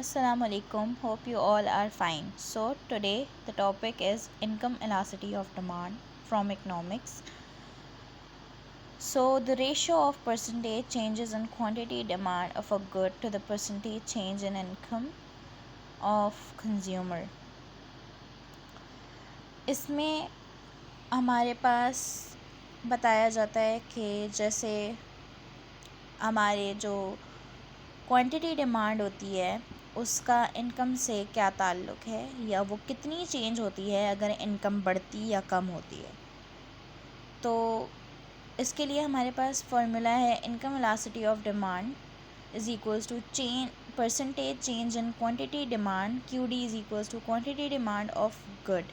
Assalamu alaikum. Hope you all are fine. So today the topic is income elasticity of demand from economics. So the ratio of percentage changes in quantity demand of a good to the percentage change in income of consumer. इसमें हमारे पास बताया जाता है कि जैसे हमारे जो quantity demand होती है उसका इनकम से क्या ताल्लुक़ है या वो कितनी चेंज होती है अगर इनकम बढ़ती या कम होती है। तो इसके लिए हमारे पास फार्मूला है income elasticity of demand is equals to percentage change in quantity demand QD is equals to quantity demand of good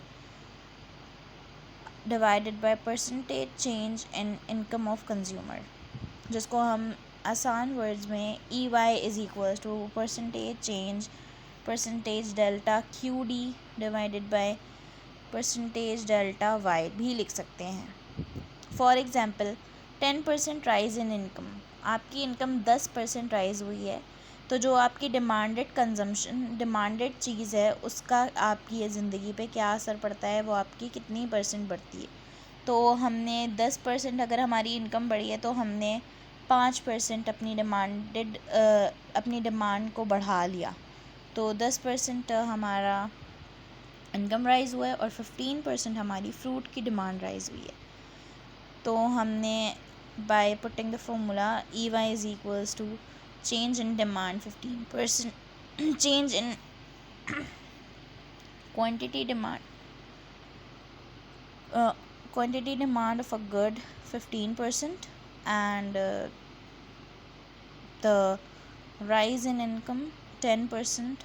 divided by percentage change in income of consumer, जिसको हम आसान वर्ड्स में EY is equals to percentage delta QD divided by percentage delta Y भी लिख सकते हैं। For example 10% rise in income, आपकी income 10% rise हुई है तो जो आपकी डिमांडेड चीज़ है उसका आपकी ज़िंदगी पे क्या असर पड़ता है, वो आपकी कितनी परसेंट बढ़ती है। तो हमने 10% अगर हमारी इनकम बढ़ी है तो हमने 5% अपनी डिमांड को बढ़ा लिया, तो 10% हमारा इनकम राइज़ हुआ है और 15% हमारी फ्रूट की डिमांड राइज़ हुई है। तो हमने by putting the formula EY is equals to change in demand 15%, चेंज इन quantity demand of a good 15% and the rise in income 10%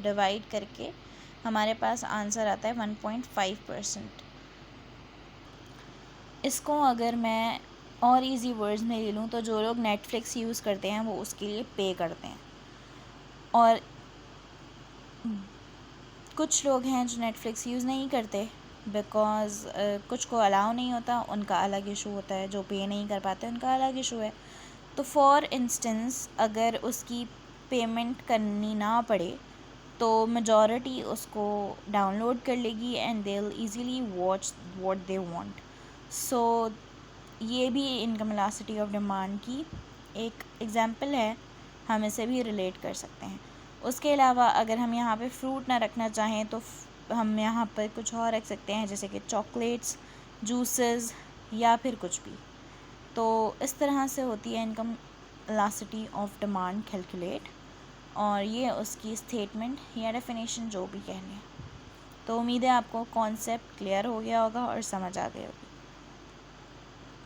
divide करके हमारे पास आंसर आता है 1.5%। इसको अगर मैं और इजी वर्ड्स में ले लूँ तो जो लोग नेटफ्लिक्स यूज़ करते हैं वो उसके लिए पे करते हैं, और कुछ लोग हैं जो नेटफ्लिक्स यूज़ नहीं करते बिकॉज़ कुछ को अलाउ नहीं होता, उनका अलग इशू होता है, जो पे नहीं कर पाते उनका अलग इशू है। तो फॉर इंस्टेंस अगर उसकी पेमेंट करनी ना पड़े तो मेजॉरिटी उसको डाउनलोड कर लेगी and they will easily watch what they want. So ये भी इनकम इलास्टिसिटी ऑफ डिमांड की एक एग्जांपल है, हम इसे भी रिलेट कर सकते हैं। उसके अलावा अगर हम यहाँ पे फ्रूट ना रखना चाहें तो हम यहाँ पर कुछ और रख सकते हैं, जैसे कि चॉकलेट्स, जूसेस या फिर कुछ भी। तो इस तरह से होती है income elasticity of demand calculate, और ये उसकी स्टेटमेंट या डेफिनेशन जो भी कह लें। तो उम्मीद है आपको कॉन्सेप्ट क्लियर हो गया होगा और समझ आ गई होगी।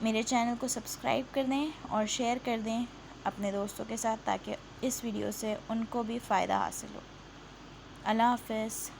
मेरे चैनल को सब्सक्राइब कर दें और शेयर कर दें अपने दोस्तों के साथ ताकि इस वीडियो से उनको भी फ़ायदा हासिल हो। अल्लाह हाफ़िज़।